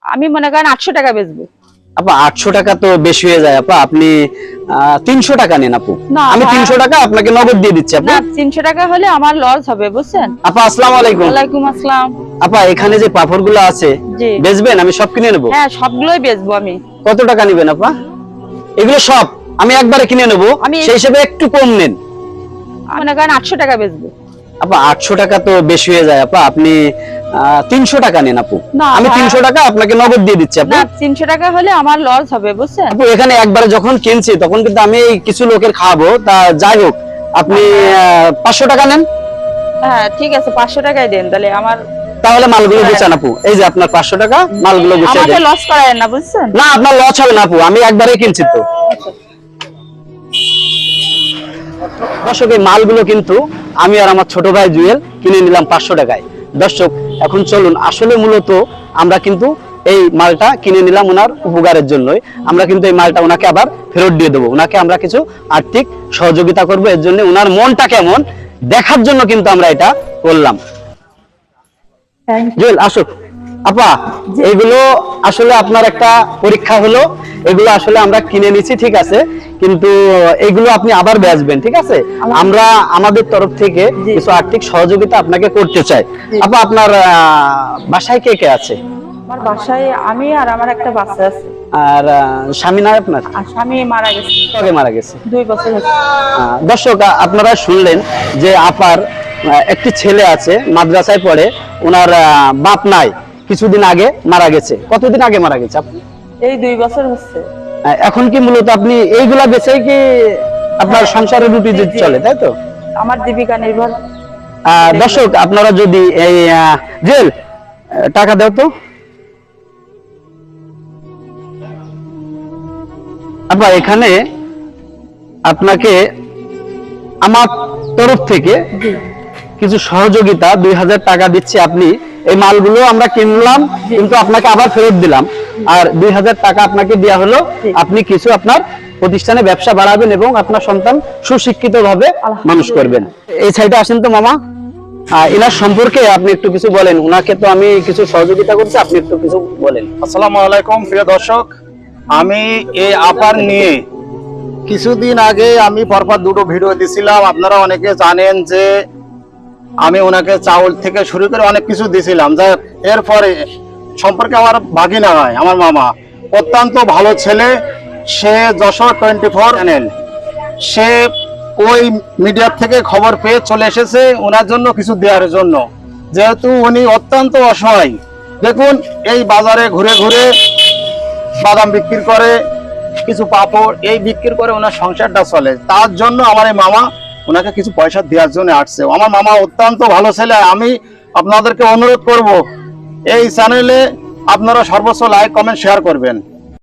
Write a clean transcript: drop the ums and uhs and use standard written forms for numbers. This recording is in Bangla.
আমি মনে করেন 800 টাকা বেচবো। আপা 800 টাকা তো বেশি হয়ে যায় আপা, আপনি 300 টাকা নেন আপু। না, আমি ভাই। 300 টাকা আপনাকে নগদ দিয়ে দিচ্ছি আপু। না, 300 টাকা হলে আমার লস হবে, বুঝছেন? আপা আসসালামু আলাইকুম। ওয়ালাইকুম আসসালাম। আপা এখানে যে পাপড়গুলো আছে জি। বেচবেন? আমি সব কিনে নেব। হ্যাঁ, সবগুলোই বেচবো আমি। কত টাকা নেবেন আপা? এগুলো সব আমি একবারে কিনে নেব, সেই হিসেবে একটু কম নেন। মনে করেন 800 টাকা বেচবো। আপা 800 টাকা তো বেশি হয়ে যায় আপা, আপনি 300 টাকা নেন আপু। না, আমি ভাই। 300 টাকা আপনাকে নগদ দিয়ে দিচ্ছি আপু। না, 300 টাকা হলে আমার লস হবে, বুঝছেন? আপু এখানে একবারে যখন কিনছি তখন কিন্তু আমি এই কিছু লোকের খাওয়াবো, তা যাই হোক আপনি 500 টাকা নেন। হ্যাঁ, ঠিক আছে, 500 টাকাই দেন তাহলে আমার। তাহলে মালগুলো গুছান আপু, এই যে আপনার 500 টাকা, মালগুলো গুছিয়ে আমাকে দেন। লস করায় না, বুঝছেন? না আপনার লস হবে না আপু, আমি একবারে কিনছি তো। দর্শক এই মালগুলো কিন্তু আমি আর আমার ছোট ভাই জুয়েল কিনে নিলাম 500 টাকায়। দর্শক এখন চলুন, আসলে মূলত আমরা কিন্তু এই মালটা কিনে নিলাম ওনার উপকারের জন্যই। আমরা কিন্তু এই মালটা ওনাকে আবার ফেরত দিয়ে দেবো, ওনাকে আমরা কিছু আর্থিক সহযোগিতা করবো, এর জন্য ওনার মনটা কেমন দেখার জন্য কিন্তু আমরা এটা করলাম। জুয়েল আসুক। আপা এগুলো আসলে আপনার একটা পরীক্ষা হলো, এগুলো আসলে আমরা কিনে নিছি ঠিক আছে, কিন্তু এগুলো আপনি আবার বেচবেন ঠিক আছে। আমরা আমাদের তরফ থেকে কিছু আর্থিক সহযোগিতা আপনাকে করতে চাই। আপা আপনার বাসায় কে কে আছে? আমার বাসায় আমি আর আমার একটা বাচ্চা আছে। আর স্বামী নাই আপনার? আর স্বামী মারা গেছে। কবে মারা গেছে? 2 বছর হয়েছে। দর্শক আপনারা শুনলেন যে আপার একটি ছেলে আছে, মাদ্রাসায় পড়ে, ওনার বাপ নাই, কিছুদিন আগে মারা গেছে। কতদিন আগে মারা গেছে আপনি? এই 2 বছর হচ্ছে। এখন কি মূলত আপনি এইগুলা বেচেই কি আপনার সংসারের রুটি চলে, তাই তো? আমার জীবিকা নির্ভর। দর্শক আপনারা যদি এই জেল টাকা দাও তো আপা, এখানে আপনাকে আমার তরফ থেকে কিছু সহযোগিতা 2000 টাকা দিচ্ছি। আপনি এই মালগুলো আমরা কিনলাম কিন্তু আপনাকে আবার ফেরত দিলাম, আর 2000 টাকা আপনাকে দেওয়া হলো। আপনি কিছু আপনার প্রতিষ্ঠানে ব্যবসা বাড়াবেন এবং আপনার সন্তান সুশিক্ষিত ভাবে মানুষ করবেন। এই সাইডে আসেন তো মামা, এনার সম্পর্কে আপনি একটু কিছু বলেন। ওনাকে তো আমি কিছু সহযোগিতা করছি, আপনি একটু কিছু বলেন। আসসালামু আলাইকুম প্রিয় দর্শক, আমি এই আপার নিয়ে কিছুদিন আগে আমি পরপর 2টো ভিডিও দিছিলাম। আপনারা অনেকে জানেন যে আমি ওনাকে চাউল থেকে শুরু করে অনেক কিছু দিছিলাম। যা এরপরে সম্পর্কে আমার ভাগিনা হয়, আমার মামা অত্যন্ত ভালো ছেলে। সে যশোর 24 চ্যানেল, সে ওই মিডিয়ার থেকে খবর পেয়ে চলে এসেছে ওনার জন্য কিছু দেওয়ার জন্য, যেহেতু উনি অত্যন্ত অসহায়। দেখুন এই বাজারে ঘুরে ঘুরে বাদাম বিক্রি করে, কিছু পাপড় এই বিক্রি করে ওনার সংসারটা চলে। তার জন্য আমার এই মামা ওনাকে কিছু পয়সা দেওয়ার জন্য আসছে। আমার মামা অত্যন্ত ভালো ছেলে। আমি আপনাদেরকে অনুরোধ করব এই চ্যানেলে আপনারা সর্বোচ্চ লাইক কমেন্ট শেয়ার করবেন।